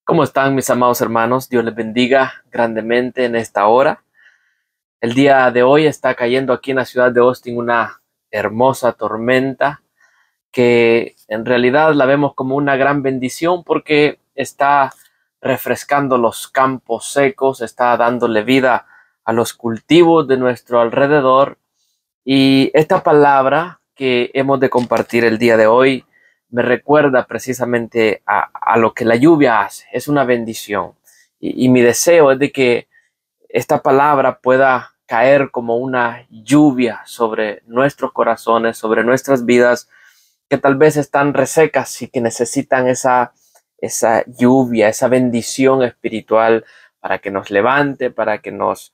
¿Cómo están mis amados hermanos? Dios les bendiga grandemente en esta hora. El día de hoy está cayendo aquí en la ciudad de Austin una hermosa tormenta que en realidad la vemos como una gran bendición porque está refrescando los campos secos, está dándole vida a los cultivos de nuestro alrededor. Y esta palabra que hemos de compartir el día de hoy me recuerda precisamente a lo que la lluvia hace. Es una bendición. Y mi deseo es de que esta palabra pueda caer como una lluvia sobre nuestros corazones, sobre nuestras vidas, que tal vez están resecas y que necesitan esa lluvia, esa bendición espiritual para que nos levante, para que nos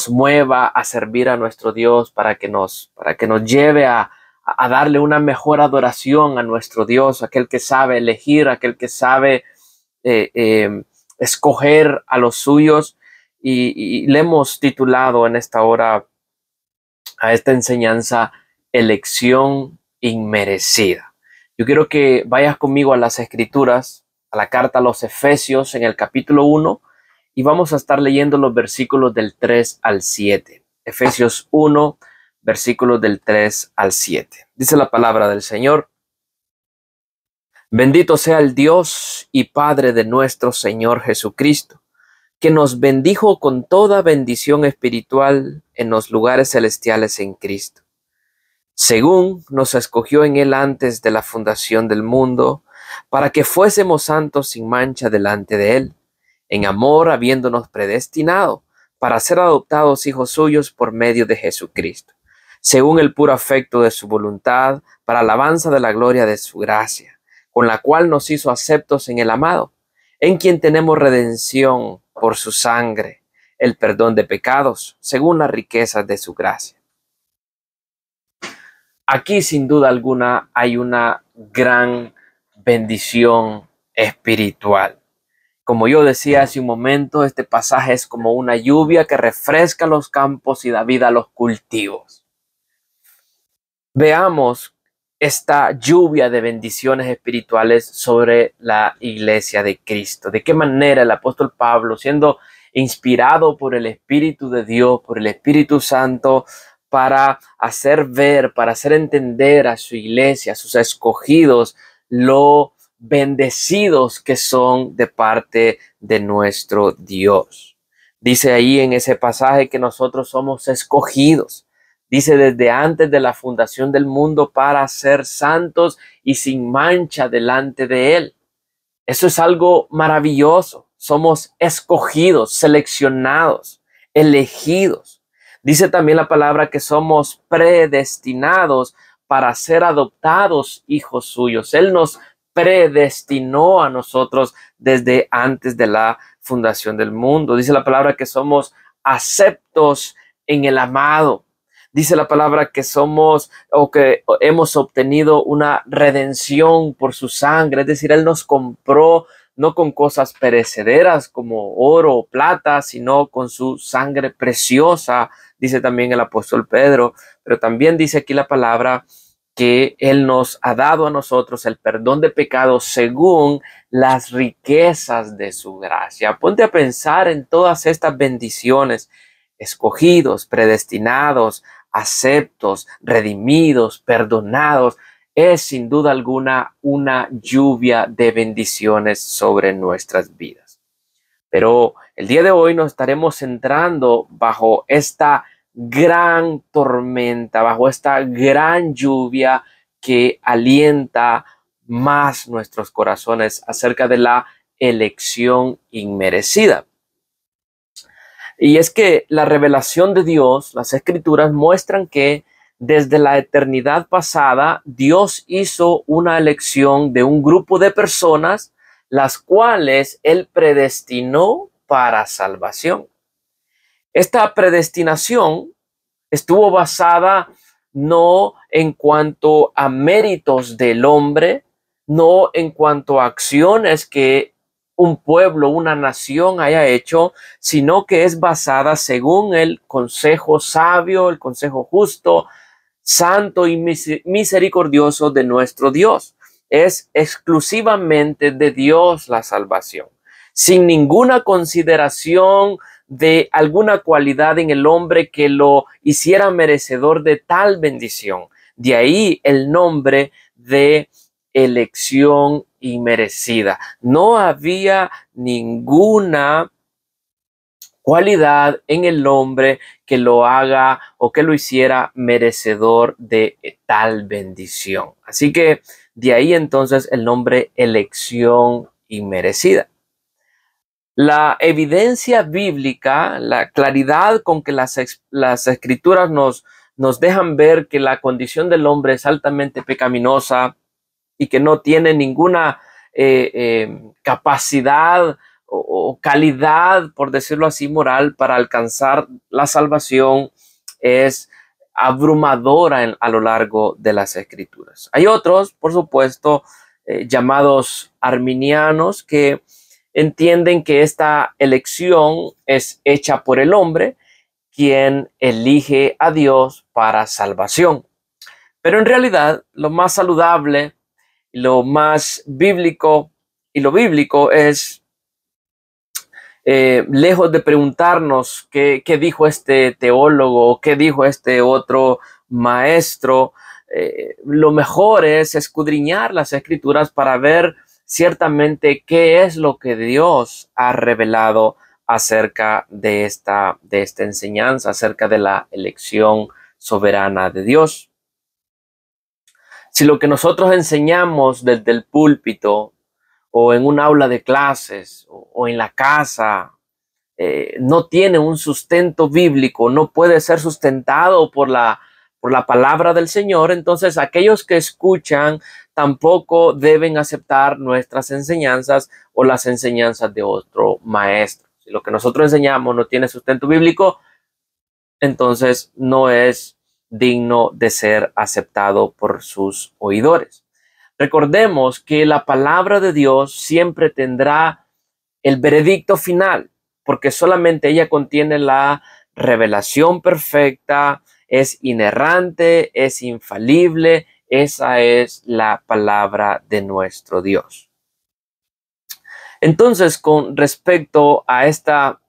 mueva a servir a nuestro Dios, para que nos lleve a darle una mejor adoración a nuestro Dios, aquel que sabe elegir, aquel que sabe eh, eh, escoger a los suyos. Y le hemos titulado en esta hora a esta enseñanza elección inmerecida. Yo quiero que vayas conmigo a las escrituras, a la carta a los Efesios en el capítulo 1 y vamos a estar leyendo los versículos del 3 al 7. Efesios 1, versículos del 3 al 7. Dice la palabra del Señor: Bendito sea el Dios y Padre de nuestro Señor Jesucristo, que nos bendijo con toda bendición espiritual en los lugares celestiales en Cristo, según nos escogió en Él antes de la fundación del mundo, para que fuésemos santos sin mancha delante de Él, en amor habiéndonos predestinado para ser adoptados hijos suyos por medio de Jesucristo, según el puro afecto de su voluntad, para alabanza de la gloria de su gracia, con la cual nos hizo aceptos en el amado, en quien tenemos redención por su sangre, el perdón de pecados, según las riquezas de su gracia. Aquí sin duda alguna hay una gran bendición espiritual. Como yo decía hace un momento, este pasaje es como una lluvia que refresca los campos y da vida a los cultivos. Veamos esta lluvia de bendiciones espirituales sobre la iglesia de Cristo. De qué manera el apóstol Pablo, siendo inspirado por el Espíritu de Dios, por el Espíritu Santo, para hacer ver, para hacer entender a su iglesia, a sus escogidos, lo bendecidos que son de parte de nuestro Dios. Dice ahí en ese pasaje que nosotros somos escogidos. Dice desde antes de la fundación del mundo para ser santos y sin mancha delante de Él. Eso es algo maravilloso. Somos escogidos, seleccionados, elegidos. Dice también la palabra que somos predestinados para ser adoptados hijos suyos. Él nos predestinó a nosotros desde antes de la fundación del mundo. Dice la palabra que somos aceptos en el amado. Dice la palabra que somos o que hemos obtenido una redención por su sangre. Es decir, Él nos compró no con cosas perecederas como oro o plata, sino con su sangre preciosa, dice también el apóstol Pedro. Pero también dice aquí la palabra que Él nos ha dado a nosotros el perdón de pecados según las riquezas de su gracia. Ponte a pensar en todas estas bendiciones: escogidos, predestinados, aceptos, redimidos, perdonados. Es sin duda alguna una lluvia de bendiciones sobre nuestras vidas. Pero el día de hoy nos estaremos centrando bajo esta gran tormenta, bajo esta gran lluvia que alienta más nuestros corazones acerca de la elección inmerecida. Y es que la revelación de Dios, las escrituras muestran que desde la eternidad pasada, Dios hizo una elección de un grupo de personas, las cuales Él predestinó para salvación. Esta predestinación estuvo basada no en cuanto a méritos del hombre, no en cuanto a acciones que un pueblo, una nación haya hecho, sino que es basada según el consejo sabio, el consejo justo, santo y misericordioso de nuestro Dios. Es exclusivamente de Dios la salvación. sin ninguna consideración de alguna cualidad en el hombre que lo hiciera merecedor de tal bendición. De ahí el nombre de elección inmerecida. No había ninguna cualidad en el hombre que lo haga o que lo hiciera merecedor de tal bendición. Así que de ahí entonces el nombre elección inmerecida. La evidencia bíblica, la claridad con que las escrituras nos dejan ver que la condición del hombre es altamente pecaminosa y que no tiene ninguna capacidad o calidad, por decirlo así, moral para alcanzar la salvación, es abrumadora a lo largo de las escrituras. Hay otros, por supuesto, llamados arminianos, que entienden que esta elección es hecha por el hombre, quien elige a Dios para salvación. Pero en realidad, lo más saludable, lo más bíblico y lo bíblico es, lejos de preguntarnos qué dijo este teólogo, qué dijo este otro maestro, lo mejor es escudriñar las escrituras para ver ciertamente qué es lo que Dios ha revelado acerca de esta enseñanza, acerca de la elección soberana de Dios. Si lo que nosotros enseñamos desde el púlpito o en un aula de clases o en la casa no tiene un sustento bíblico, no puede ser sustentado por la palabra del Señor, entonces aquellos que escuchan tampoco deben aceptar nuestras enseñanzas o las enseñanzas de otro maestro. Si lo que nosotros enseñamos no tiene sustento bíblico, entonces no es digno de ser aceptado por sus oidores. Recordemos que la palabra de Dios siempre tendrá el veredicto final, porque solamente ella contiene la revelación perfecta, es inerrante, es infalible. Esa es la palabra de nuestro Dios. Entonces, con respecto a esta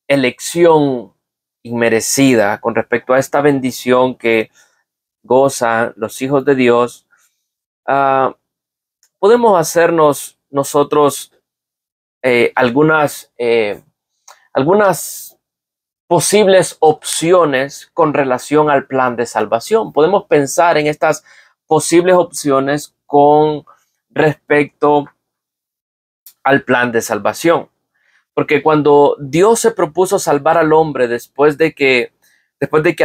elección inmerecida, con respecto a esta bendición que gozan los hijos de Dios, podemos hacernos nosotros algunas posibles opciones con relación al plan de salvación. Podemos pensar en estas posibles opciones con respecto al plan de salvación. Porque cuando Dios se propuso salvar al hombre después de que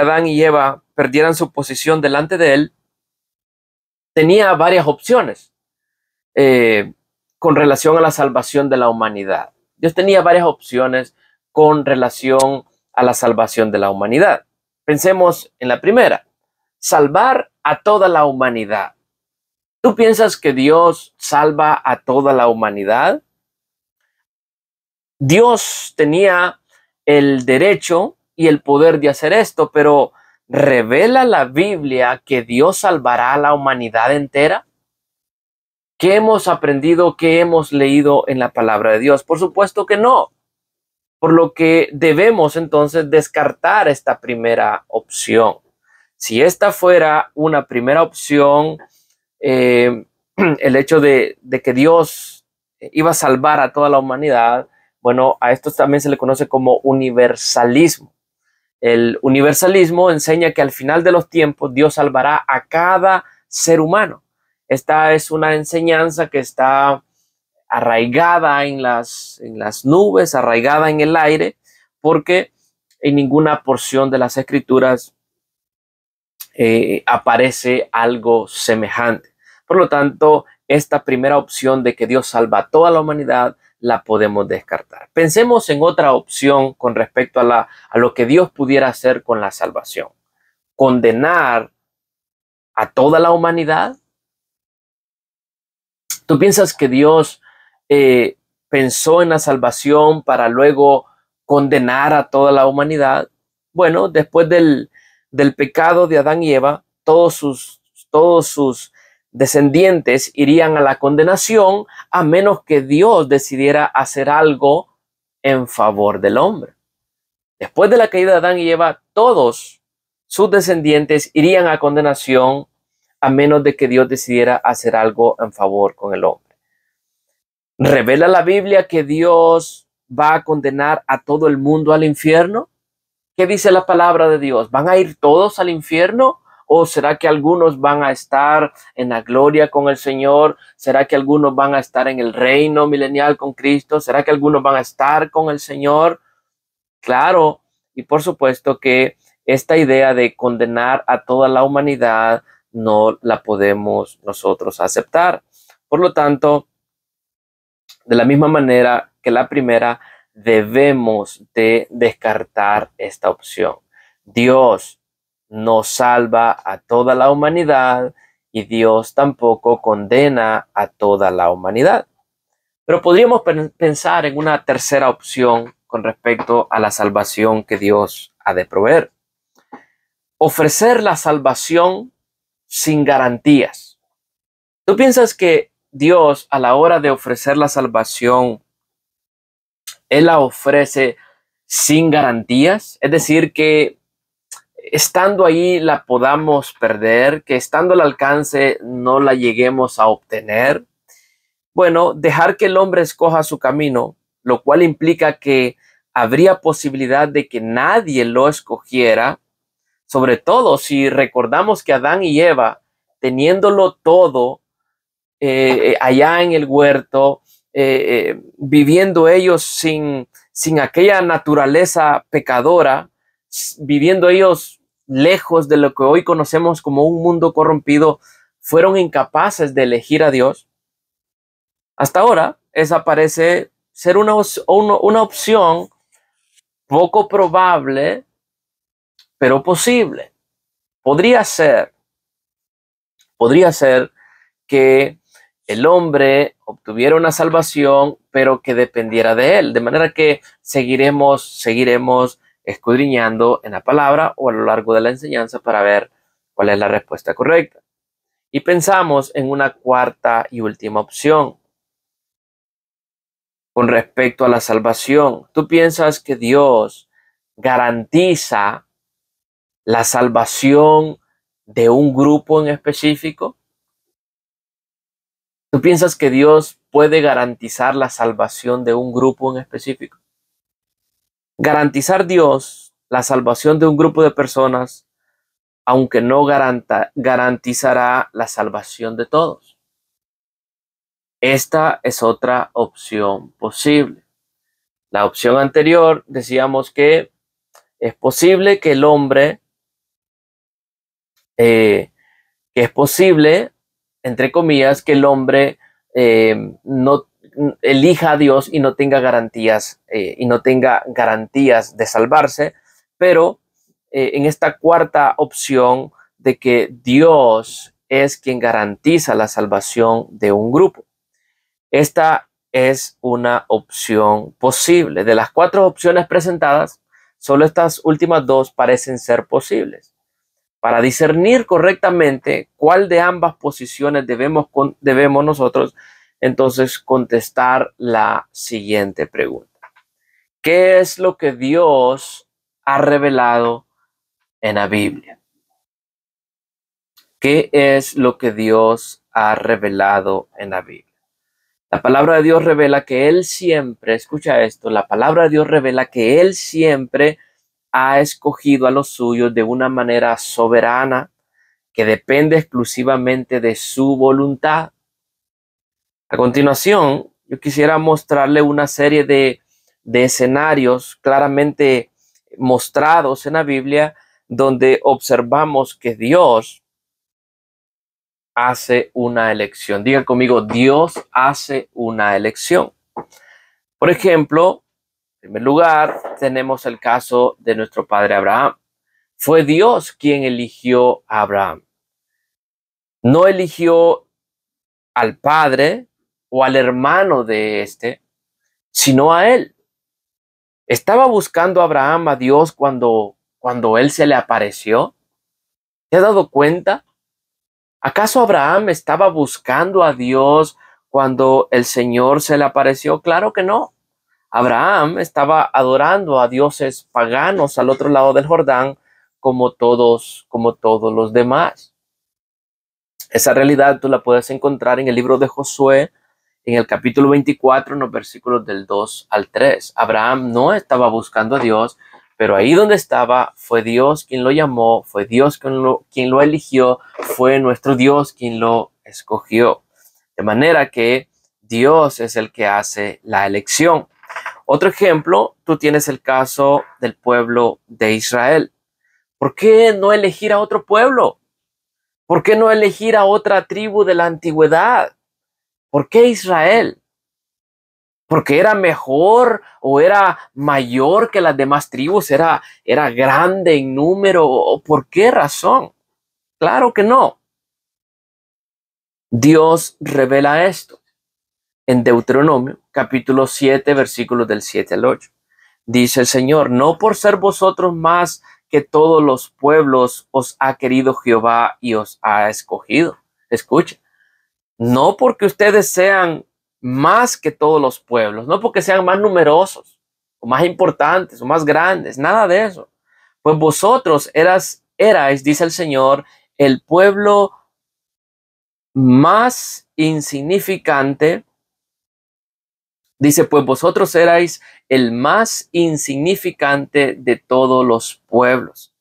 Adán y Eva perdieran su posición delante de él, tenía varias opciones con relación a la salvación de la humanidad. Dios tenía varias opciones con relación a la salvación de la humanidad. Pensemos en la primera: salvar a toda la humanidad. ¿Tú piensas que Dios salva a toda la humanidad? Dios tenía el derecho y el poder de hacer esto, pero ¿revela la Biblia que Dios salvará a la humanidad entera? ¿Qué hemos aprendido, qué hemos leído en la palabra de Dios? Por supuesto que no. Por lo que debemos entonces descartar esta primera opción. Si esta fuera una primera opción, el hecho de que Dios iba a salvar a toda la humanidad, bueno, a esto también se le conoce como universalismo. El universalismo enseña que al final de los tiempos Dios salvará a cada ser humano. Esta es una enseñanza que está arraigada en las nubes, arraigada en el aire, porque en ninguna porción de las escrituras aparece algo semejante. Por lo tanto, esta primera opción de que Dios salva a toda la humanidad la podemos descartar. Pensemos en otra opción con respecto a lo que Dios pudiera hacer con la salvación. ¿Condenar a toda la humanidad? ¿Tú piensas que Dios pensó en la salvación para luego condenar a toda la humanidad? Bueno, después del pecado de Adán y Eva, todos sus descendientes irían a la condenación a menos que Dios decidiera hacer algo en favor del hombre. Después de la caída de Adán y Eva, todos sus descendientes irían a condenación a menos de que Dios decidiera hacer algo en favor con el hombre. ¿Revela la Biblia que Dios va a condenar a todo el mundo al infierno? ¿Qué dice la palabra de Dios? ¿Van a ir todos al infierno? ¿O será que algunos van a estar en la gloria con el Señor? ¿Será que algunos van a estar en el reino milenial con Cristo? ¿Será que algunos van a estar con el Señor? Claro, y por supuesto que esta idea de condenar a toda la humanidad no la podemos nosotros aceptar. Por lo tanto, de la misma manera que la primera, debemos de descartar esta opción. Dios no salva a toda la humanidad y Dios tampoco condena a toda la humanidad. Pero podríamos pensar en una tercera opción con respecto a la salvación que Dios ha de proveer. Ofrecer la salvación sin garantías. ¿Tú piensas que Dios, a la hora de ofrecer la salvación, Él la ofrece sin garantías? Es decir, que estando ahí la podamos perder, que estando al alcance no la lleguemos a obtener. Bueno, dejar que el hombre escoja su camino, lo cual implica que habría posibilidad de que nadie lo escogiera, sobre todo si recordamos que Adán y Eva, teniéndolo todo allá en el huerto, viviendo ellos sin aquella naturaleza pecadora, viviendo ellos lejos de lo que hoy conocemos como un mundo corrompido, fueron incapaces de elegir a Dios. Hasta ahora, esa parece ser una opción poco probable, pero posible. Podría ser que el hombre obtuviera una salvación, pero que dependiera de él. De manera que seguiremos escudriñando en la palabra o a lo largo de la enseñanza para ver cuál es la respuesta correcta. Y pensamos en una cuarta y última opción. Con respecto a la salvación, ¿tú piensas que Dios garantiza la salvación de un grupo en específico? ¿Tú piensas que Dios puede garantizar la salvación de un grupo en específico? Garantizar Dios la salvación de un grupo de personas, aunque no garantizará la salvación de todos. Esta es otra opción posible. La opción anterior decíamos que es posible que el hombre, que es posible, entre comillas, que el hombre no elija a Dios y no tenga garantías de salvarse, pero en esta cuarta opción de que Dios es quien garantiza la salvación de un grupo. Esta es una opción posible. De las cuatro opciones presentadas, solo estas últimas dos parecen ser posibles. Para discernir correctamente cuál de ambas posiciones debemos nosotros, entonces, contestar la siguiente pregunta. ¿Qué es lo que Dios ha revelado en la Biblia? ¿Qué es lo que Dios ha revelado en la Biblia? La palabra de Dios revela que Él siempre, escucha esto, la palabra de Dios revela que Él siempre ha escogido a los suyos de una manera soberana que depende exclusivamente de su voluntad. A continuación, yo quisiera mostrarle una serie de escenarios claramente mostrados en la Biblia donde observamos que Dios hace una elección. Diga conmigo, Dios hace una elección. Por ejemplo, en primer lugar, tenemos el caso de nuestro padre Abraham. Fue Dios quien eligió a Abraham. No eligió al padre o al hermano de este, sino a él. ¿Estaba buscando Abraham a Dios cuando él se le apareció? ¿Te has dado cuenta? ¿Acaso Abraham estaba buscando a Dios cuando el Señor se le apareció? Claro que no. Abraham estaba adorando a dioses paganos al otro lado del Jordán, como todos los demás. Esa realidad tú la puedes encontrar en el libro de Josué, en el capítulo 24, en los versículos del 2 al 3. Abraham no estaba buscando a Dios, pero ahí donde estaba fue Dios quien lo llamó, fue Dios quien lo eligió, fue nuestro Dios quien lo escogió. De manera que Dios es el que hace la elección. Otro ejemplo, tú tienes el caso del pueblo de Israel. ¿Por qué no elegir a otro pueblo? ¿Por qué no elegir a otra tribu de la antigüedad? ¿Por qué Israel? ¿Porque era mejor o era mayor que las demás tribus? ¿Era grande en número? ¿O por qué razón? Claro que no. Dios revela esto en Deuteronomio, capítulo 7, versículos del 7 al 8. Dice el Señor: no por ser vosotros más que todos los pueblos os ha querido Jehová y os ha escogido. Escucha, no porque ustedes sean más que todos los pueblos, no porque sean más numerosos o más importantes o más grandes, nada de eso. Pues vosotros erais, dice el Señor, el pueblo más insignificante. Dice, pues vosotros erais el más insignificante de todos los pueblos,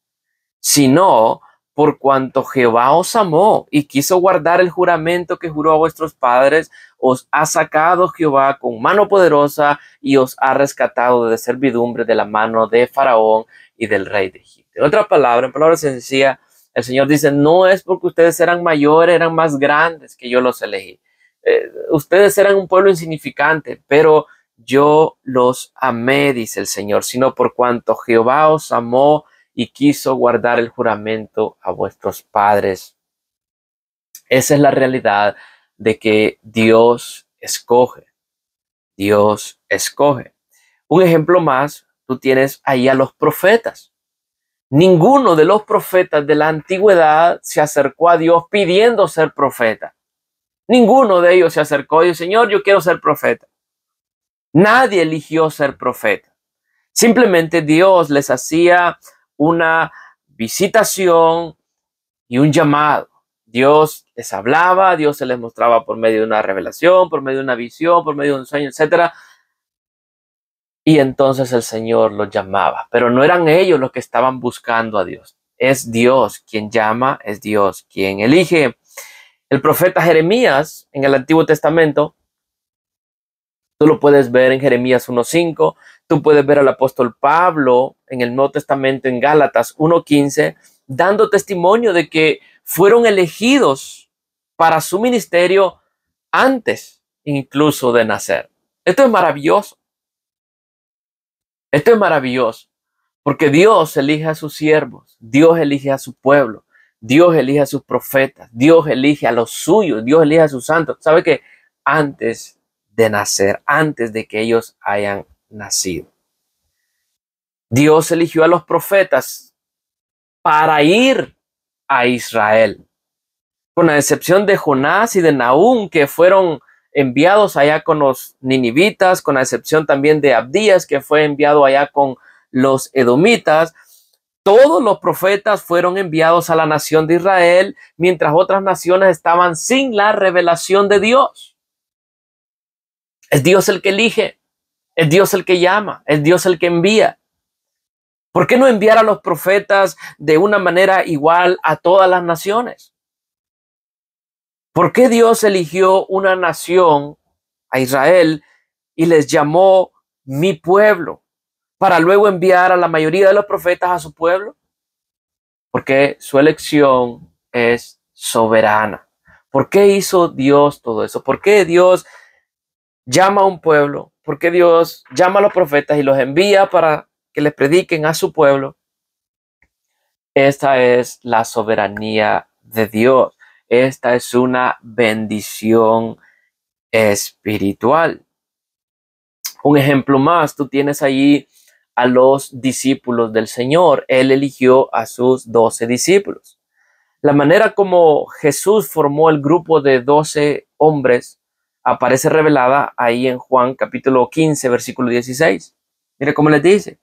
sino por cuanto Jehová os amó y quiso guardar el juramento que juró a vuestros padres, os ha sacado Jehová con mano poderosa y os ha rescatado de servidumbre de la mano de Faraón y del rey de Egipto. En palabra sencilla, el Señor dice, no es porque ustedes eran mayores, eran más grandes que yo los elegí. Ustedes eran un pueblo insignificante, pero yo los amé, dice el Señor, sino por cuanto Jehová os amó y quiso guardar el juramento a vuestros padres. Esa es la realidad de que Dios escoge. Dios escoge. Un ejemplo más, tú tienes ahí a los profetas. Ninguno de los profetas de la antigüedad se acercó a Dios pidiendo ser profeta. Ninguno de ellos se acercó y dijo, Señor, yo quiero ser profeta. Nadie eligió ser profeta. Simplemente Dios les hacía una visitación y un llamado. Dios les hablaba, Dios se les mostraba por medio de una revelación, por medio de una visión, por medio de un sueño, etc. Y entonces el Señor los llamaba, pero no eran ellos los que estaban buscando a Dios. Es Dios quien llama, es Dios quien elige. El profeta Jeremías en el Antiguo Testamento, tú lo puedes ver en Jeremías 1:5, tú puedes ver al apóstol Pablo en el Nuevo Testamento en Gálatas 1:15, dando testimonio de que fueron elegidos para su ministerio antes incluso de nacer. Esto es maravilloso. Esto es maravilloso, porque Dios elige a sus siervos, Dios elige a su pueblo, Dios elige a sus profetas, Dios elige a los suyos, Dios elige a sus santos. ¿Sabe qué? Antes de nacer, antes de que ellos hayan nacido. Dios eligió a los profetas para ir a Israel, con la excepción de Jonás y de Nahum, que fueron enviados allá con los ninivitas, con la excepción también de Abdías, que fue enviado allá con los edomitas. Todos los profetas fueron enviados a la nación de Israel, mientras otras naciones estaban sin la revelación de Dios. Es Dios el que elige, es Dios el que llama, es Dios el que envía. ¿Por qué no enviar a los profetas de una manera igual a todas las naciones? ¿Por qué Dios eligió una nación, a Israel, y les llamó mi pueblo, para luego enviar a la mayoría de los profetas a su pueblo? Porque su elección es soberana. ¿Por qué hizo Dios todo eso? ¿Por qué Dios llama a un pueblo? ¿Por qué Dios llama a los profetas y los envía para que les prediquen a su pueblo? Esta es la soberanía de Dios. Esta es una bendición espiritual. Un ejemplo más, tú tienes allí a los discípulos del Señor. Él eligió a sus 12 discípulos. La manera como Jesús formó el grupo de 12 hombres aparece revelada ahí en Juan capítulo 15, versículo 16. Mire cómo les dice.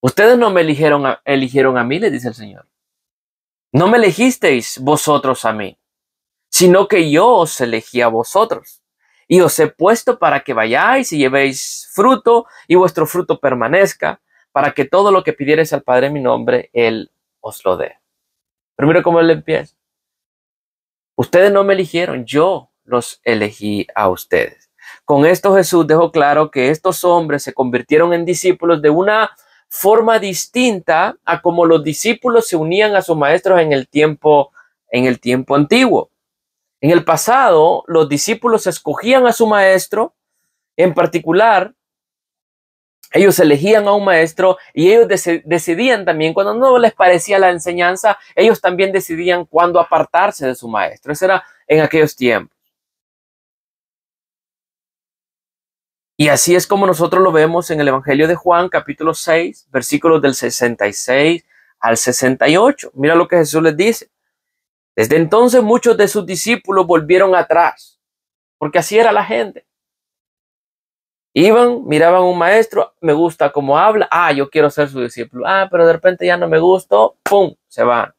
Ustedes no me eligieron a mí, le dice el Señor. No me elegisteis vosotros a mí, sino que yo os elegí a vosotros. Y os he puesto para que vayáis y llevéis fruto y vuestro fruto permanezca, para que todo lo que pidierais al Padre en mi nombre, Él os lo dé. Pero mira cómo Él empieza. Ustedes no me eligieron, yo los elegí a ustedes. Con esto Jesús dejó claro que estos hombres se convirtieron en discípulos de una forma distinta a como los discípulos se unían a sus maestros en el tiempo antiguo. En el pasado, los discípulos escogían a su maestro, en particular, ellos elegían a un maestro y ellos decidían también, cuando no les parecía la enseñanza, ellos también decidían cuándo apartarse de su maestro. Eso era en aquellos tiempos. Y así es como nosotros lo vemos en el Evangelio de Juan, capítulo 6, versículos del 66 al 68. Mira lo que Jesús les dice. Desde entonces muchos de sus discípulos volvieron atrás, porque así era la gente. Iban, miraban a un maestro, me gusta cómo habla, yo quiero ser su discípulo. Pero de repente ya no me gustó, ¡pum!, se van.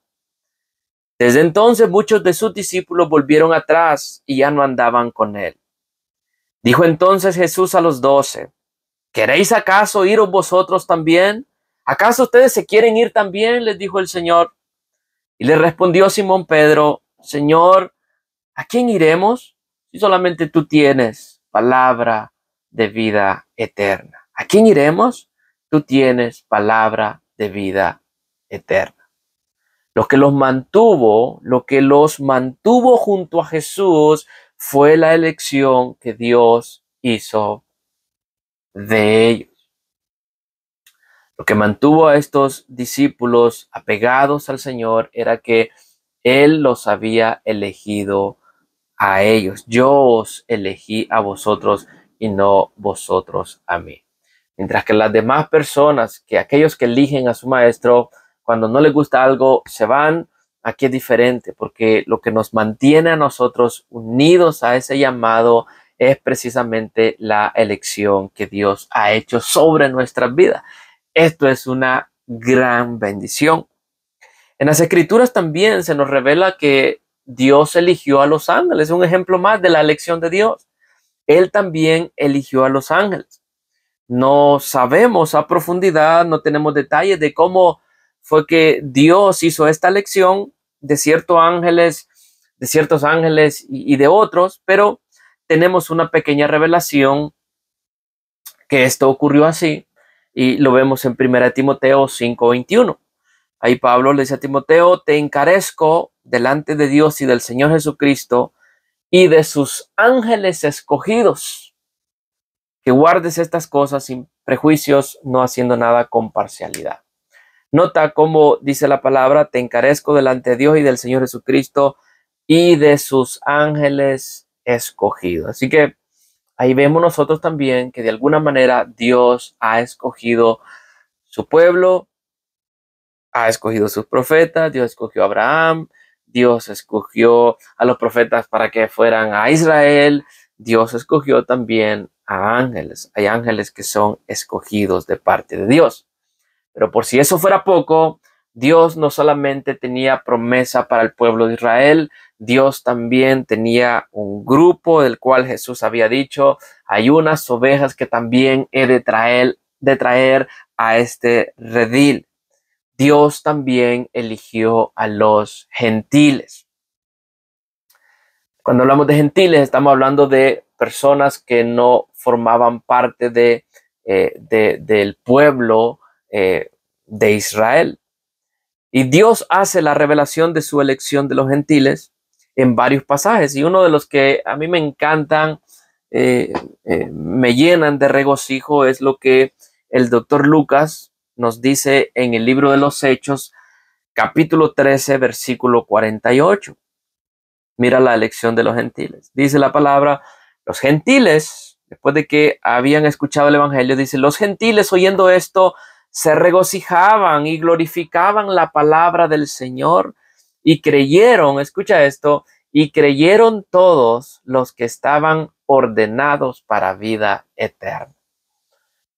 Desde entonces muchos de sus discípulos volvieron atrás y ya no andaban con él. Dijo entonces Jesús a los 12, ¿queréis acaso iros vosotros también? ¿Acaso ustedes se quieren ir también?, les dijo el Señor. Y le respondió Simón Pedro, Señor, ¿a quién iremos? Si solamente tú tienes palabra de vida eterna. ¿A quién iremos? Tú tienes palabra de vida eterna. Lo que los mantuvo junto a Jesús fue la elección que Dios hizo de ellos. Lo que mantuvo a estos discípulos apegados al Señor era que Él los había elegido a ellos. Yo os elegí a vosotros y no vosotros a mí. Mientras que las demás personas, que aquellos que eligen a su maestro, cuando no les gusta algo, se van. Aquí es diferente, porque lo que nos mantiene a nosotros unidos a ese llamado es precisamente la elección que Dios ha hecho sobre nuestras vidas. Esto es una gran bendición. En las Escrituras también se nos revela que Dios eligió a los ángeles. Un ejemplo más de la elección de Dios. Él también eligió a los ángeles. No sabemos a profundidad, no tenemos detalles de cómo fue que Dios hizo esta elección de ciertos ángeles y de otros, pero tenemos una pequeña revelación que esto ocurrió así. Y lo vemos en 1 Timoteo 5:21. Ahí Pablo le dice a Timoteo, te encarezco delante de Dios y del Señor Jesucristo y de sus ángeles escogidos, que guardes estas cosas sin prejuicios, no haciendo nada con parcialidad. Nota cómo dice la palabra, te encarezco delante de Dios y del Señor Jesucristo y de sus ángeles escogidos. Así que ahí vemos nosotros también que de alguna manera Dios ha escogido su pueblo, ha escogido sus profetas, Dios escogió a Abraham, Dios escogió a los profetas para que fueran a Israel, Dios escogió también a ángeles. Hay ángeles que son escogidos de parte de Dios. Pero por si eso fuera poco, Dios no solamente tenía promesa para el pueblo de Israel, Dios también tenía un grupo del cual Jesús había dicho, hay unas ovejas que también he de traer a este redil. Dios también eligió a los gentiles. Cuando hablamos de gentiles, estamos hablando de personas que no formaban parte del pueblo de Israel. Y Dios hace la revelación de su elección de los gentiles en varios pasajes. Y uno de los que a mí me encantan, me llenan de regocijo, es lo que el doctor Lucas nos dice en el libro de los Hechos, capítulo 13, versículo 48. Mira la elección de los gentiles. Dice la palabra, los gentiles, después de que habían escuchado el evangelio, dice, los gentiles oyendo esto, se regocijaban y glorificaban la palabra del Señor y creyeron, escucha esto, y creyeron todos los que estaban ordenados para vida eterna.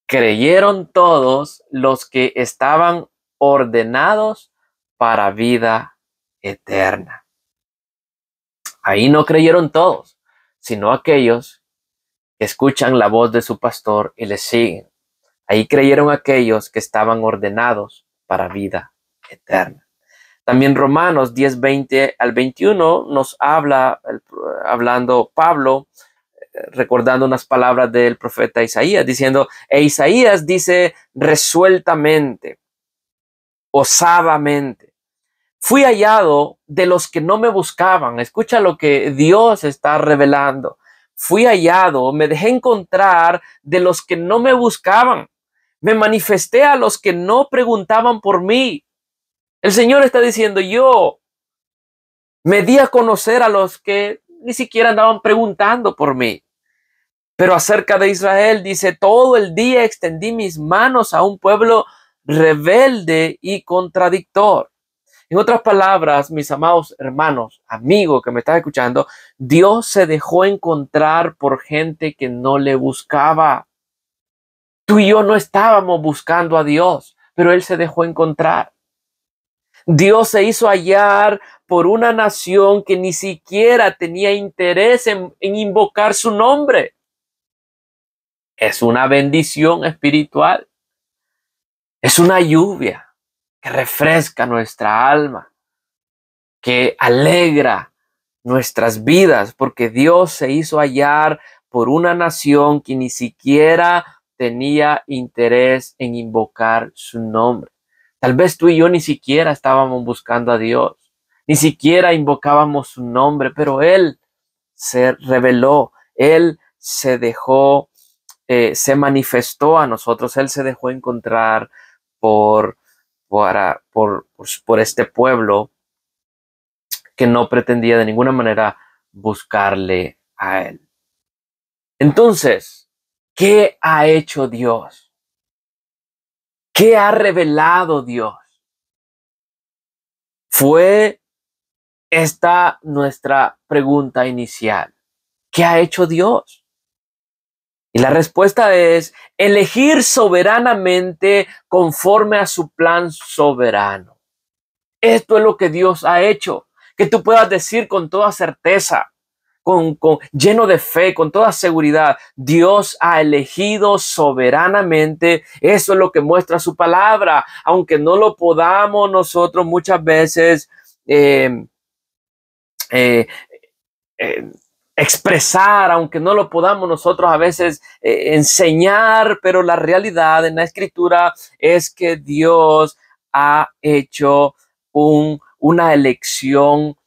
Creyeron todos los que estaban ordenados para vida eterna. Ahí no creyeron todos, sino aquellos que escuchan la voz de su pastor y le siguen. Ahí creyeron aquellos que estaban ordenados para vida eterna. También Romanos 10, 20 al 21 nos habla, hablando Pablo, recordando unas palabras del profeta Isaías, diciendo, Isaías dice resueltamente, osadamente, fui hallado de los que no me buscaban. Escucha lo que Dios está revelando. Fui hallado, me dejé encontrar de los que no me buscaban. Me manifesté a los que no preguntaban por mí. El Señor está diciendo, yo me di a conocer a los que ni siquiera andaban preguntando por mí. Pero acerca de Israel dice, todo el día extendí mis manos a un pueblo rebelde y contradictor. En otras palabras, mis amados hermanos, amigos que me estás escuchando, Dios se dejó encontrar por gente que no le buscaba. Tú y yo no estábamos buscando a Dios, pero Él se dejó encontrar. Dios se hizo hallar por una nación que ni siquiera tenía interés en invocar su nombre. Es una bendición espiritual. Es una lluvia que refresca nuestra alma, que alegra nuestras vidas, porque Dios se hizo hallar por una nación que ni siquiera tenía interés en invocar su nombre. Tal vez tú y yo ni siquiera estábamos buscando a Dios, ni siquiera invocábamos su nombre, pero Él se reveló, Él se dejó, se manifestó a nosotros, Él se dejó encontrar por este pueblo que no pretendía de ninguna manera buscarle a Él. Entonces, ¿qué ha hecho Dios? ¿Qué ha revelado Dios? Fue esta nuestra pregunta inicial. ¿Qué ha hecho Dios? Y la respuesta es elegir soberanamente conforme a su plan soberano. Esto es lo que Dios ha hecho. Que tú puedas decir con toda certeza, lleno de fe, con toda seguridad, Dios ha elegido soberanamente. Eso es lo que muestra su palabra. Aunque no lo podamos nosotros muchas veces expresar, aunque no lo podamos nosotros a veces enseñar, pero la realidad en la Escritura es que Dios ha hecho una elección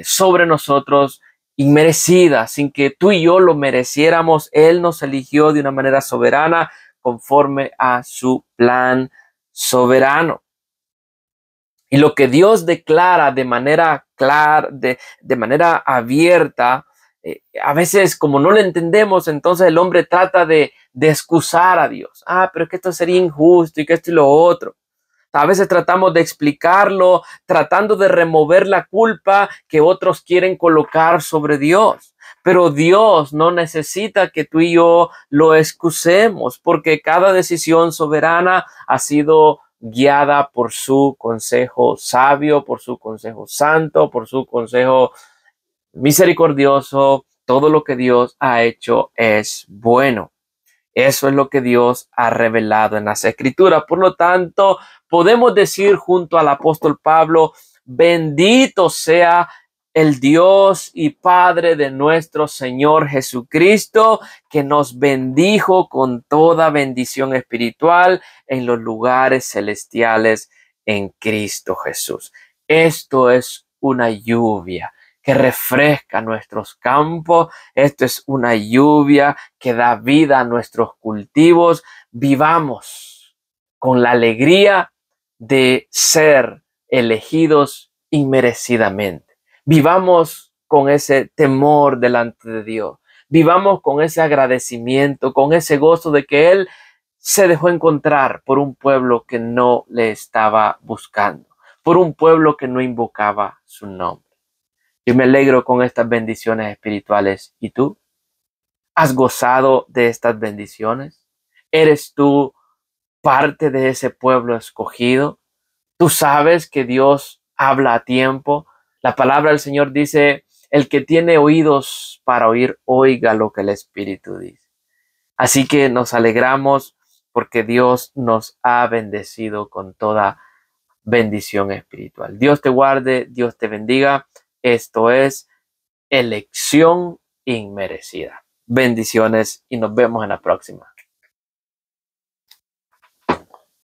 sobre nosotros inmerecida, sin que tú y yo lo mereciéramos. Él nos eligió de una manera soberana conforme a su plan soberano. Y lo que Dios declara de manera clara, de manera abierta, a veces como no lo entendemos, entonces el hombre trata de excusar a Dios. Pero es que esto sería injusto y que esto y lo otro. A veces tratamos de explicarlo, tratando de remover la culpa que otros quieren colocar sobre Dios. Pero Dios no necesita que tú y yo lo excusemos, porque cada decisión soberana ha sido guiada por su consejo sabio, por su consejo santo, por su consejo misericordioso. Todo lo que Dios ha hecho es bueno. Eso es lo que Dios ha revelado en las Escrituras. Por lo tanto, podemos decir junto al apóstol Pablo, bendito sea el Dios y Padre de nuestro Señor Jesucristo, que nos bendijo con toda bendición espiritual en los lugares celestiales en Cristo Jesús. Esto es una lluvia que refresca nuestros campos. Esto es una lluvia que da vida a nuestros cultivos. Vivamos con la alegría de ser elegidos inmerecidamente. Vivamos con ese temor delante de Dios. Vivamos con ese agradecimiento, con ese gozo de que Él se dejó encontrar por un pueblo que no le estaba buscando. por un pueblo que no invocaba su nombre. Yo me alegro con estas bendiciones espirituales. ¿Y tú? ¿Has gozado de estas bendiciones? ¿Eres tú parte de ese pueblo escogido? ¿Tú sabes que Dios habla a tiempo? La palabra del Señor dice, el que tiene oídos para oír, oiga lo que el Espíritu dice. Así que nos alegramos porque Dios nos ha bendecido con toda bendición espiritual. Dios te guarde, Dios te bendiga. Esto es elección inmerecida. Bendiciones y nos vemos en la próxima.